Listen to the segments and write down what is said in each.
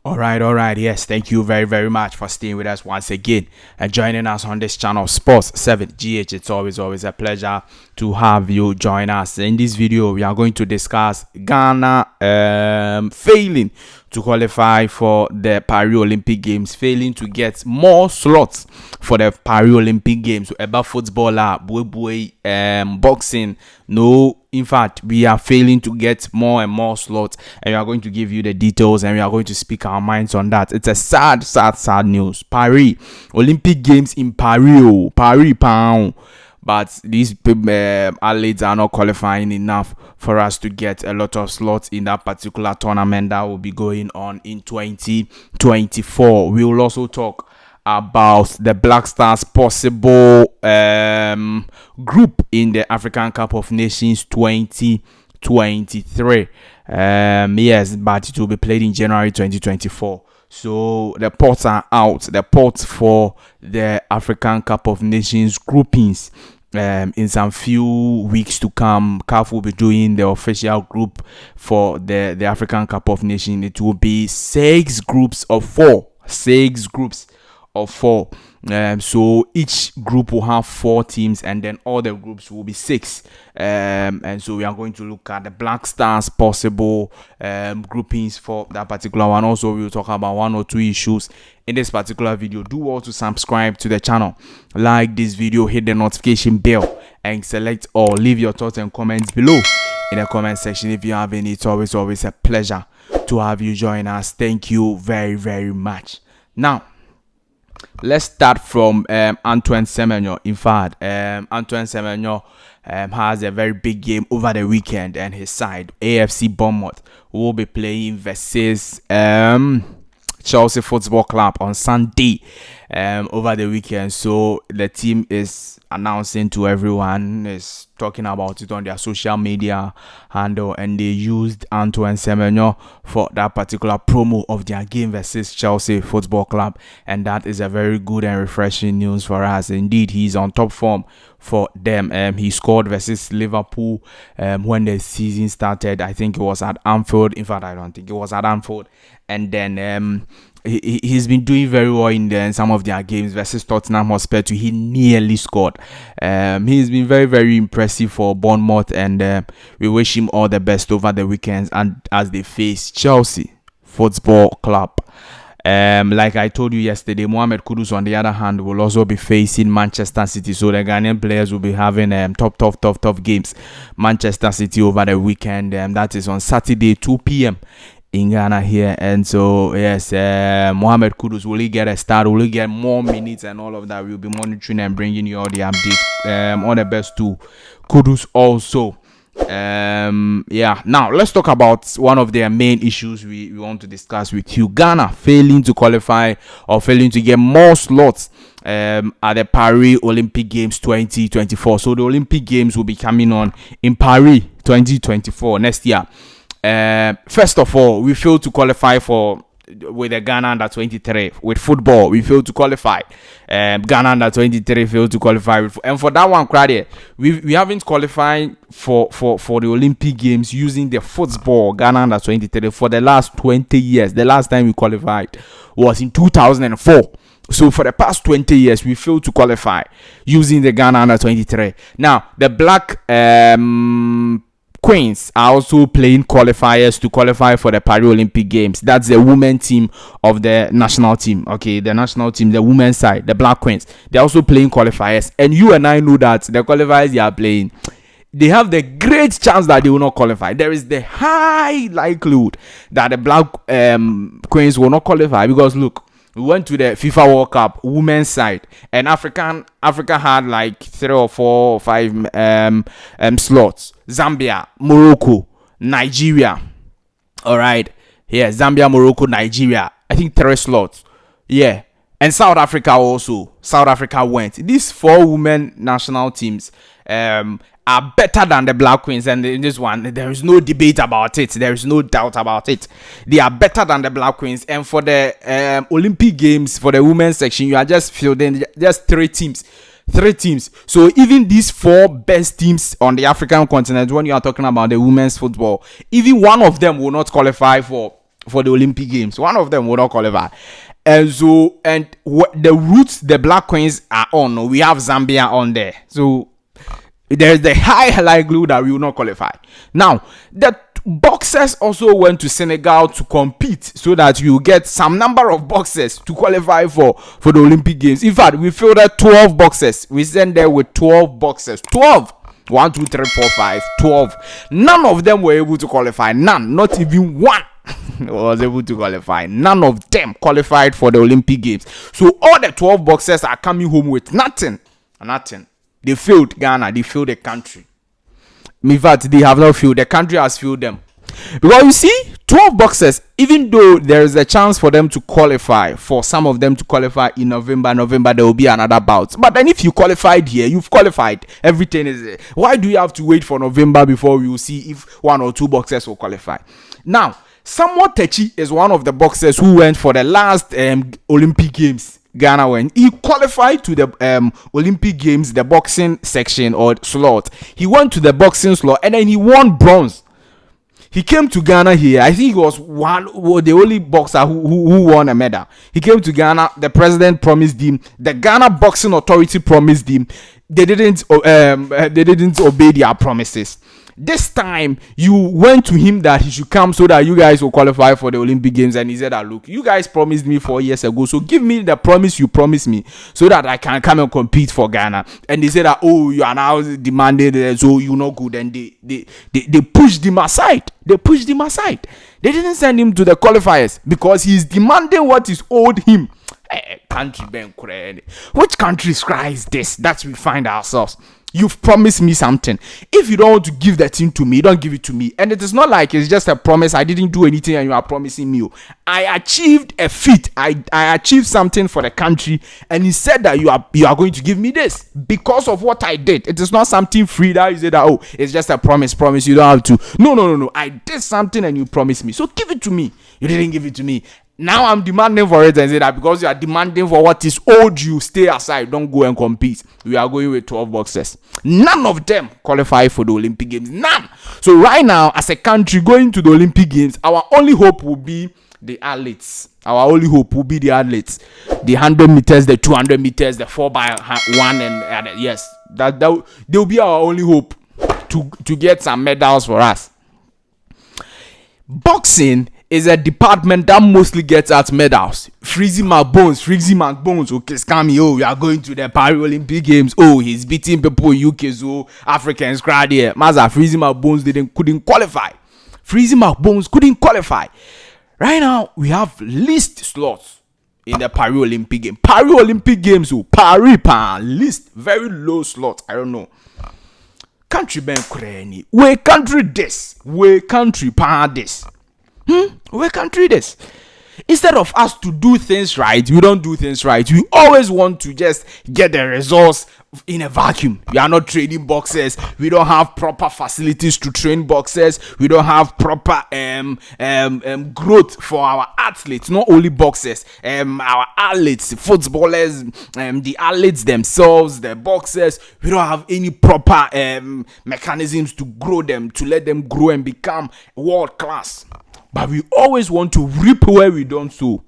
All right. Yes, thank you very, very much for staying with us once again and joining us on this channel, Sports 7GH. It's always a pleasure to have you join us. In this video, we are going to discuss Ghana failing to qualify for the Paris Olympic Games, failing to get more slots for the Paris Olympic Games. About footballer, boxing, no. In fact, we are failing to get more and more slots, and we are going to give you the details, and we are going to speak our minds on that. It's a sad news. Paris Olympic Games in Paris, pound. But these athletes are not qualifying enough for us to get a lot of slots in that particular tournament that will be going on in 2024. We will also talk about the Black Stars' possible group in the African Cup of Nations 2023. Yes, but it will be played in January 2024. So the pots are out. The pots for the African Cup of Nations groupings. In some few weeks to come, CAF will be doing the official group for the African Cup of Nations. It will be 6 groups of 4. 6 groups of 4. So each group will have 4 teams, and then all the groups will be 6. And so we are going to look at the Black Stars possible groupings for that particular one. Also, we will talk about 1 or 2 issues in this particular video. Do also subscribe to the channel, like this video, hit the notification bell, and select all. Leave your thoughts and comments below in the comment section if you have any. It's always a pleasure to have you join us. Thank you very, very much. Now, let's start from Antoine Semenyo. In fact, Antoine Semenyo has a very big game over the weekend, and his side, AFC Bournemouth, will be playing versus Chelsea Football Club on Sunday over the weekend. So the team is announcing to everyone, is talking about it on their social media handle, and they used Antoine Semenyo for that particular promo of their game versus Chelsea Football Club, and that is a very good and refreshing news for us. Indeed, he's on top form for them. He scored versus Liverpool when the season started. I think it was at Anfield. In fact, I don't think it was at Anfield. And then he's been doing very well in some of their games versus Tottenham Hotspur too. He nearly scored. He's been very, very impressive for Bournemouth, and we wish him all the best over the weekends and as they face Chelsea Football Club. Like I told you yesterday, Mohamed Kudus, on the other hand, will also be facing Manchester City. So the Ghanaian players will be having tough games. Manchester City over the weekend. That is on Saturday, 2 p.m. in Ghana here. And so, yes, Mohamed Kudus, will he get a start? Will he get more minutes and all of that? We'll be monitoring and bringing you all the updates. All the best to Kudus also. Now let's talk about one of their main issues we want to discuss with you. Ghana failing to qualify or failing to get more slots at the Paris Olympic Games 2024. So the Olympic Games will be coming on in Paris 2024 next year. First of all, we failed to qualify with the Ghana under 23. With football, we failed to qualify. Ghana under 23 failed to qualify. And for that one, we haven't qualified for the Olympic Games using the football Ghana under 23 for the last 20 years. The last time we qualified was in 2004. So for the past 20 years, we failed to qualify using the Ghana under 23. Now, the Black Queens are also playing qualifiers to qualify for the Paris Olympic Games. That's the women team of the national team. Okay, the national team, the women's side, the Black Queens. They're also playing qualifiers. And you and I know that the qualifiers they are playing, they have the great chance that they will not qualify. There is the high likelihood that the Black Queens will not qualify because, look, we went to the FIFA World Cup women's side, and Africa had like 3 or 4 or 5 slots. Zambia, Morocco, Nigeria. All right, yeah, Zambia, Morocco, Nigeria. I think 3 slots. Yeah, and South Africa also. South Africa went. These 4 women national teams are better than the Black Queens, and in this one there is no debate about it. There is no doubt about it. They are better than the Black Queens. And for the Olympic Games, for the women's section, you are just fielding just 3 teams. 3 teams. So even these 4 best teams on the African continent, when you are talking about the women's football, even one of them will not qualify for for the Olympic Games. One of them will not qualify. And so, the routes the Black Queens are on, we have Zambia on there. So there's the high likelihood that we will not qualify. Now, the boxers also went to Senegal to compete so that you get some number of boxers to qualify for the Olympic Games. In fact, we fielded 12 boxers. We sent there with 12 boxers. 12. 1, 2, 3, 4, 5, 12. None of them were able to qualify. None. Not even one was able to qualify. None of them qualified for the Olympic Games. So all the 12 boxers are coming home with nothing. Nothing. They failed Ghana. They failed the country. In fact, they have not failed. The country has failed them. Because you see, 12 boxers, even though there is a chance for them to qualify, for some of them to qualify in November, there will be another bout. But then if you qualified here, you've qualified. Everything is there. Why do you have to wait for November before you see if 1 or 2 boxers will qualify? Now, Samuel Techi is one of the boxers who went for the last Olympic Games. Ghana went. He qualified to the Olympic Games, the boxing section or slot. He went to the boxing slot and then he won bronze. He came to Ghana here. I think he was the only boxer who won a medal. He came to Ghana. The president promised him. The Ghana Boxing Authority promised him. They didn't obey their promises. This time, you went to him that he should come so that you guys will qualify for the Olympic Games. And he said that, look, you guys promised me 4 years ago. So give me the promise you promised me so that I can come and compete for Ghana. And they said that, oh, you are now demanding, so you're not good. And they pushed him aside. They pushed him aside. They didn't send him to the qualifiers because he's demanding what is owed him. Which country's cry is this that we find ourselves? You've promised me something. If you don't want to give that thing to me, don't give it to me. And it is not like it's just a promise. I didn't do anything and you are promising me. I achieved a feat. I achieved something for the country. And he said that you are going to give me this because of what I did. It is not something free that you say that, oh, it's just a promise. You don't have to. No. I did something and you promised me. So give it to me. You didn't give it to me. Now I'm demanding for it and say that because you are demanding for what is owed you, stay aside, don't go and compete. We are going with 12 boxers. None of them qualify for the Olympic Games. None. So right now, as a country going to the Olympic Games, our only hope will be the athletes. Our only hope will be the athletes. The 100 meters, the 200 meters, the 4x1 and yes, that will be our only hope to get some medals for us. Boxing is a department that mostly gets out medals. Freezy McBones, okay, scammy. Oh, we are going to the Paris Olympic Games. Oh, he's beating people in UK, so Africans crowd here. Maza, Freezy McBones couldn't qualify. Freezy McBones couldn't qualify. Right now, we have least slots in the Paris Olympic Games. Paris Olympic Games, Paris, least, very low slot. I don't know. Country ben kreni. We country this. We country this. We country this. Instead of us to do things right, we don't do things right. We always want to just get the results in a vacuum. We are not training boxers. We don't have proper facilities to train boxers. We don't have proper growth for our athletes. Not only boxers, our athletes, footballers, the athletes themselves, the boxers. We don't have any proper mechanisms to grow them, to let them grow and become world class. But we always want to reap where we don't sow.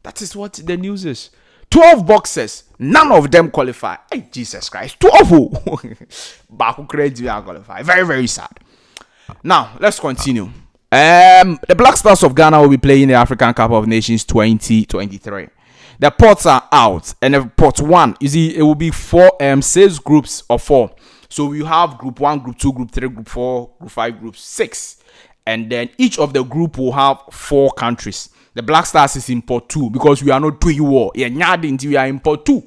That is what the news is. 12 boxers, none of them qualify. Hey, Jesus Christ, 12. Baku crazy qualify. Very, very sad. Now, let's continue. The Black Stars of Ghana will be playing the African Cup of Nations 2023. The pots are out, and the pot 1, you see, it will be 6 groups of 4. So we have group 1, group 2, group 3, group 4, group 5, group 6. And then each of the group will have 4 countries. The Black Stars is in pot 2 because we are not doing war. We are in pot 2.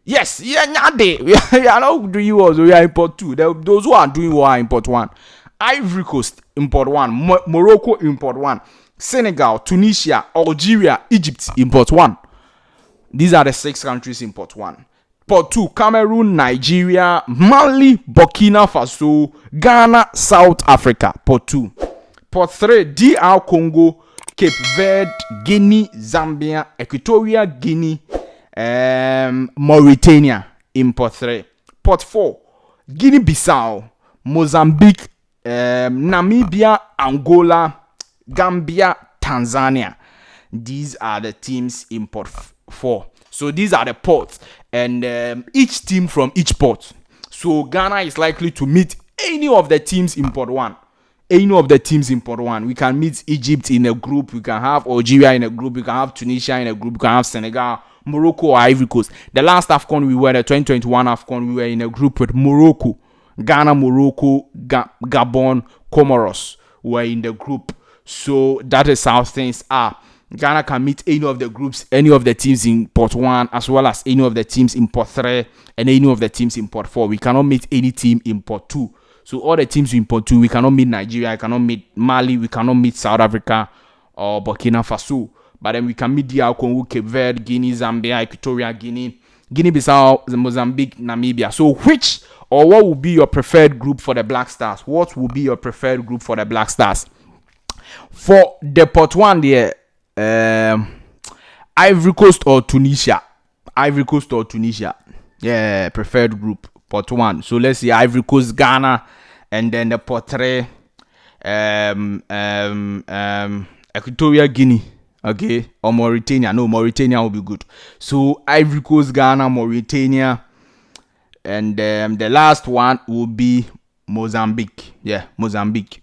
Yes, we are not doing war, so we are in pot 2. Those who are doing war are in pot 1. Ivory Coast in pot 1. Morocco in pot 1. Senegal, Tunisia, Algeria, Egypt in pot 1. These are the 6 countries in pot 1. Pot 2, Cameroon, Nigeria, Mali, Burkina Faso, Ghana, South Africa. Pot 2. Pot 3, DR Congo, Cape Verde, Guinea, Zambia, Equatorial Guinea, Mauritania in pot 3. Pot 4, Guinea-Bissau, Mozambique, Namibia, Angola, Gambia, Tanzania. These are the teams in pot 4. So these are the pots, and each team from each pot. So Ghana is likely to meet any of the teams in pot 1. Any of the teams in pot 1. We can meet Egypt in a group. We can have Algeria in a group. We can have Tunisia in a group. We can have Senegal, Morocco, or Ivory Coast. The last Afcon we were, the 2021 Afcon, we were in a group with Morocco, Ghana, Morocco, Gabon, Comoros were in the group. So that is how things are. Ghana can meet any of the groups, any of the teams in pot 1, as well as any of the teams in pot 3 and any of the teams in pot 4. We cannot meet any team in pot 2. So all the teams in pot 2, we cannot meet Nigeria, we cannot meet Mali, we cannot meet South Africa or Burkina Faso. But then we can meet DR Congo, Cape Verde, Guinea, Zambia, Equatorial Guinea, Guinea-Bissau, Mozambique, Namibia. So which or what will be your preferred group for the Black Stars? What will be your preferred group for the Black Stars? For the pot 1 there, Ivory Coast or Tunisia. Ivory Coast or Tunisia. Yeah, preferred group. Pot 1. So let's see, Ivory Coast, Ghana, and then the pot 3, Equatorial Guinea. Okay, or Mauritania. No, Mauritania will be good. So Ivory Coast, Ghana, Mauritania, and the last one will be Mozambique. Yeah, Mozambique.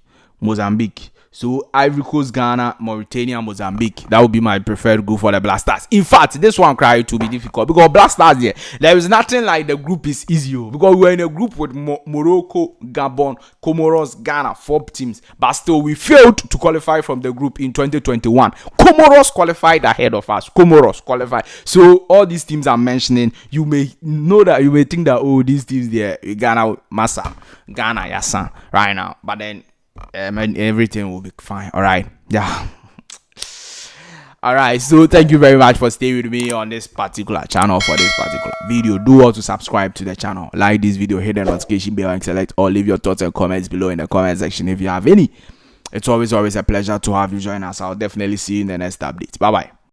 So Ivory Coast, Ghana, Mauritania, Mozambique. That would be my preferred group for the Black Stars. In fact, this one cry to be difficult because Black Stars there is nothing like the group is easy because we were in a group with Morocco, Gabon, Comoros, Ghana, 4 teams, but still we failed to qualify from the group in 2021. Comoros qualified ahead of us. Comoros qualified. So all these teams I'm mentioning, you may think that these teams there, Ghana, Massa, Ghana, Yassan, right now, but then. And everything will be fine. All right. Yeah. All right. So thank you very much for staying with me on this particular channel for this particular video. Do also subscribe to the channel, like this video, hit the notification bell, and select or leave your thoughts and comments below in the comment section if you have any. It's always a pleasure to have you join us. I'll definitely see you in the next update. Bye bye.